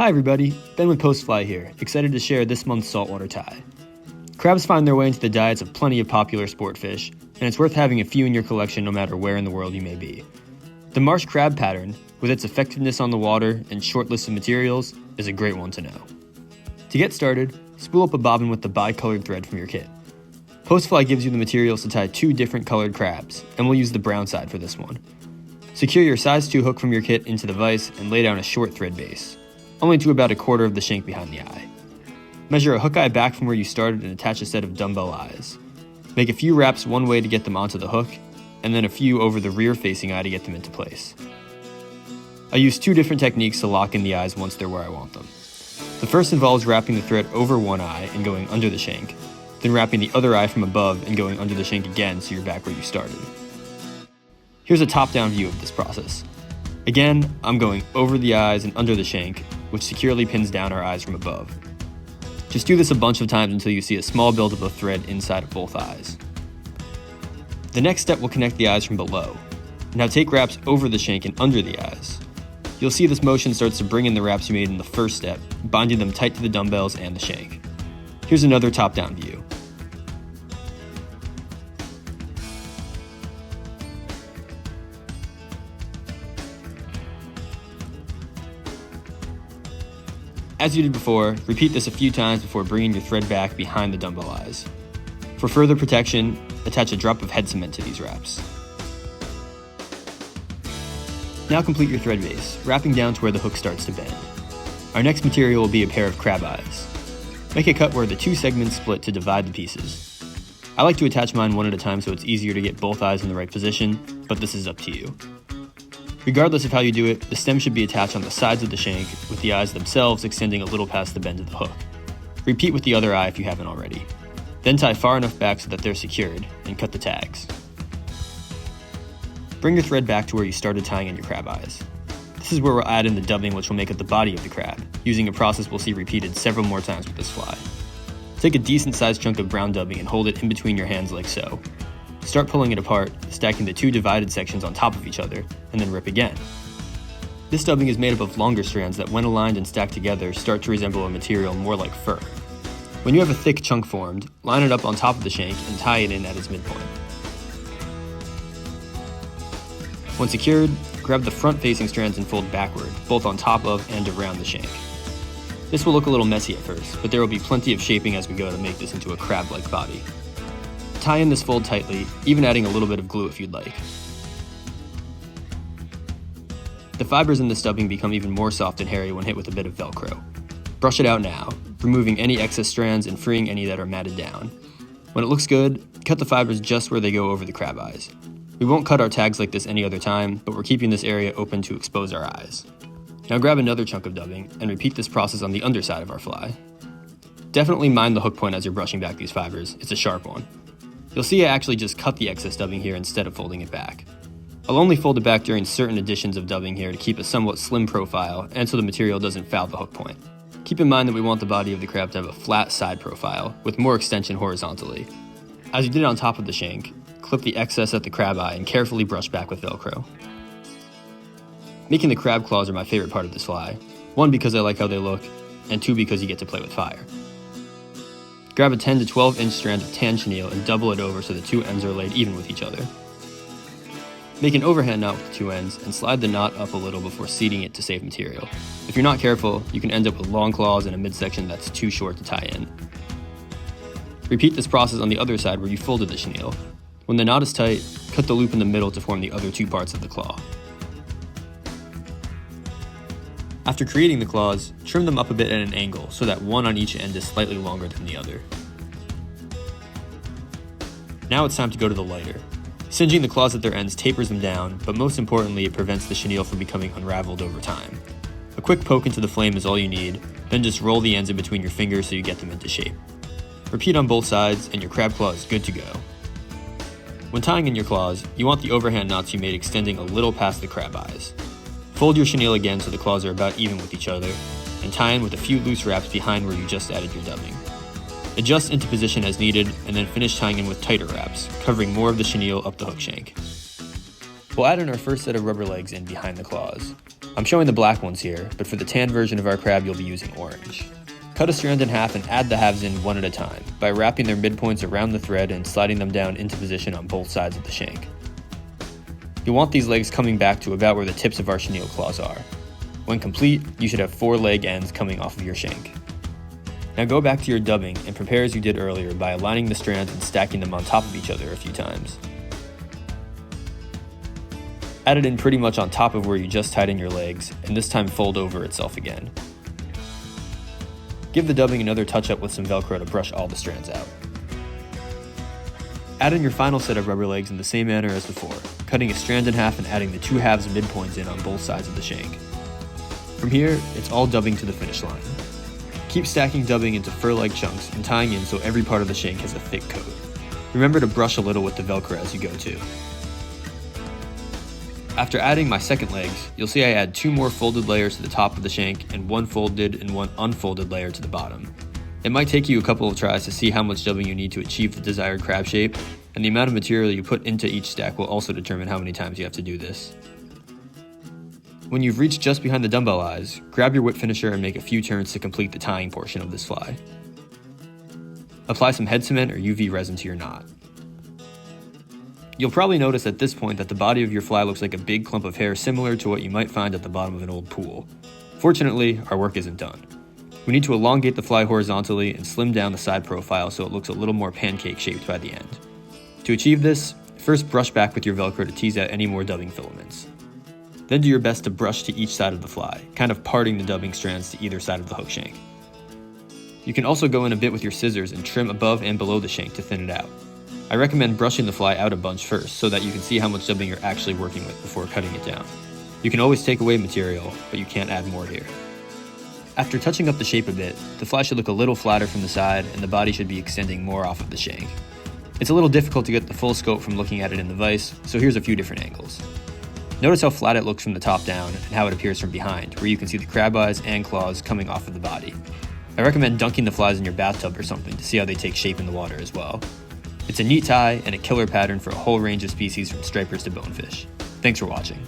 Hi everybody, Ben with Postfly here, excited to share this month's saltwater tie. Crabs find their way into the diets of plenty of popular sport fish, and it's worth having a few in your collection no matter where in the world you may be. The marsh crab pattern, with its effectiveness on the water and short list of materials, is a great one to know. To get started, spool up a bobbin with the bi-colored thread from your kit. Postfly gives you the materials to tie two different colored crabs, and we'll use the brown side for this one. Secure your size 2 hook from your kit into the vise and lay down a short thread base, only to about 1/4 of the shank behind the eye. Measure a hook eye back from where you started and attach a set of dumbbell eyes. Make a few wraps one way to get them onto the hook, and then a few over the rear-facing eye to get them into place. I use 2 different techniques to lock in the eyes once they're where I want them. The first involves wrapping the thread over one eye and going under the shank, then wrapping the other eye from above and going under the shank again so you're back where you started. Here's a top-down view of this process. Again, I'm going over the eyes and under the shank, which securely pins down our eyes from above. Just do this a bunch of times until you see a small buildup of thread inside of both eyes. The next step will connect the eyes from below. Now take wraps over the shank and under the eyes. You'll see this motion starts to bring in the wraps you made in the first step, binding them tight to the dumbbells and the shank. Here's another top-down view. As you did before, repeat this a few times before bringing your thread back behind the dumbbell eyes. For further protection, attach a drop of head cement to these wraps. Now complete your thread base, wrapping down to where the hook starts to bend. Our next material will be a pair of crab eyes. Make a cut where the 2 segments split to divide the pieces. I like to attach mine one at a time so it's easier to get both eyes in the right position, but this is up to you. Regardless of how you do it, the stem should be attached on the sides of the shank, with the eyes themselves extending a little past the bend of the hook. Repeat with the other eye if you haven't already. Then tie far enough back so that they're secured, and cut the tags. Bring your thread back to where you started tying in your crab eyes. This is where we'll add in the dubbing which will make up the body of the crab, using a process we'll see repeated several more times with this fly. Take a decent sized chunk of brown dubbing and hold it in between your hands like so. Start pulling it apart, stacking the 2 divided sections on top of each other, and then rip again. This dubbing is made up of longer strands that when aligned and stacked together start to resemble a material more like fur. When you have a thick chunk formed, line it up on top of the shank and tie it in at its midpoint. When secured, grab the front-facing strands and fold backward, both on top of and around the shank. This will look a little messy at first, but there will be plenty of shaping as we go to make this into a crab-like body. Tie in this fold tightly, even adding a little bit of glue if you'd like. The fibers in this dubbing become even more soft and hairy when hit with a bit of Velcro. Brush it out now, removing any excess strands and freeing any that are matted down. When it looks good, cut the fibers just where they go over the crab eyes. We won't cut our tags like this any other time, but we're keeping this area open to expose our eyes. Now grab another chunk of dubbing and repeat this process on the underside of our fly. Definitely mind the hook point as you're brushing back these fibers, it's a sharp one. You'll see I actually just cut the excess dubbing here instead of folding it back. I'll only fold it back during certain additions of dubbing here to keep a somewhat slim profile and so the material doesn't foul the hook point. Keep in mind that we want the body of the crab to have a flat side profile with more extension horizontally. As you did on top of the shank, clip the excess at the crab eye and carefully brush back with Velcro. Making the crab claws are my favorite part of this fly, 1 because I like how they look, and 2 because you get to play with fire. Grab a 10 to 12 inch strand of tan chenille and double it over so the 2 ends are laid even with each other. Make an overhand knot with the 2 ends and slide the knot up a little before seating it to save material. If you're not careful, you can end up with long claws and a midsection that's too short to tie in. Repeat this process on the other side where you folded the chenille. When the knot is tight, cut the loop in the middle to form the other 2 parts of the claw. After creating the claws, trim them up a bit at an angle so that one on each end is slightly longer than the other. Now it's time to go to the lighter. Singeing the claws at their ends tapers them down, but most importantly it prevents the chenille from becoming unraveled over time. A quick poke into the flame is all you need, then just roll the ends in between your fingers so you get them into shape. Repeat on both sides and your crab claw is good to go. When tying in your claws, you want the overhand knots you made extending a little past the crab eyes. Fold your chenille again so the claws are about even with each other, and tie in with a few loose wraps behind where you just added your dubbing. Adjust into position as needed, and then finish tying in with tighter wraps, covering more of the chenille up the hook shank. We'll add in our first set of rubber legs in behind the claws. I'm showing the black ones here, but for the tan version of our crab you'll be using orange. Cut a strand in half and add the halves in one at a time by wrapping their midpoints around the thread and sliding them down into position on both sides of the shank. You'll want these legs coming back to about where the tips of our chenille claws are. When complete, you should have 4 leg ends coming off of your shank. Now go back to your dubbing and prepare as you did earlier by aligning the strands and stacking them on top of each other a few times. Add it in pretty much on top of where you just tied in your legs, and this time fold over itself again. Give the dubbing another touch up with some Velcro to brush all the strands out. Add in your final set of rubber legs in the same manner as before, cutting a strand in half and adding the 2 halves midpoints in on both sides of the shank. From here, it's all dubbing to the finish line. Keep stacking dubbing into fur-like chunks and tying in so every part of the shank has a thick coat. Remember to brush a little with the Velcro as you go too. After adding my second legs, you'll see I add 2 more folded layers to the top of the shank and 1 folded and 1 unfolded layer to the bottom. It might take you a couple of tries to see how much dubbing you need to achieve the desired crab shape, and the amount of material you put into each stack will also determine how many times you have to do this. When you've reached just behind the dumbbell eyes, grab your whip finisher and make a few turns to complete the tying portion of this fly. Apply some head cement or UV resin to your knot. You'll probably notice at this point that the body of your fly looks like a big clump of hair similar to what you might find at the bottom of an old pool. Fortunately, our work isn't done. We need to elongate the fly horizontally and slim down the side profile so it looks a little more pancake shaped by the end. To achieve this, first brush back with your Velcro to tease out any more dubbing filaments. Then do your best to brush to each side of the fly, kind of parting the dubbing strands to either side of the hook shank. You can also go in a bit with your scissors and trim above and below the shank to thin it out. I recommend brushing the fly out a bunch first so that you can see how much dubbing you're actually working with before cutting it down. You can always take away material, but you can't add more here. After touching up the shape a bit, the fly should look a little flatter from the side and the body should be extending more off of the shank. It's a little difficult to get the full scope from looking at it in the vise, so here's a few different angles. Notice how flat it looks from the top down and how it appears from behind, where you can see the crab eyes and claws coming off of the body. I recommend dunking the flies in your bathtub or something to see how they take shape in the water as well. It's a neat tie and a killer pattern for a whole range of species from stripers to bonefish. Thanks for watching.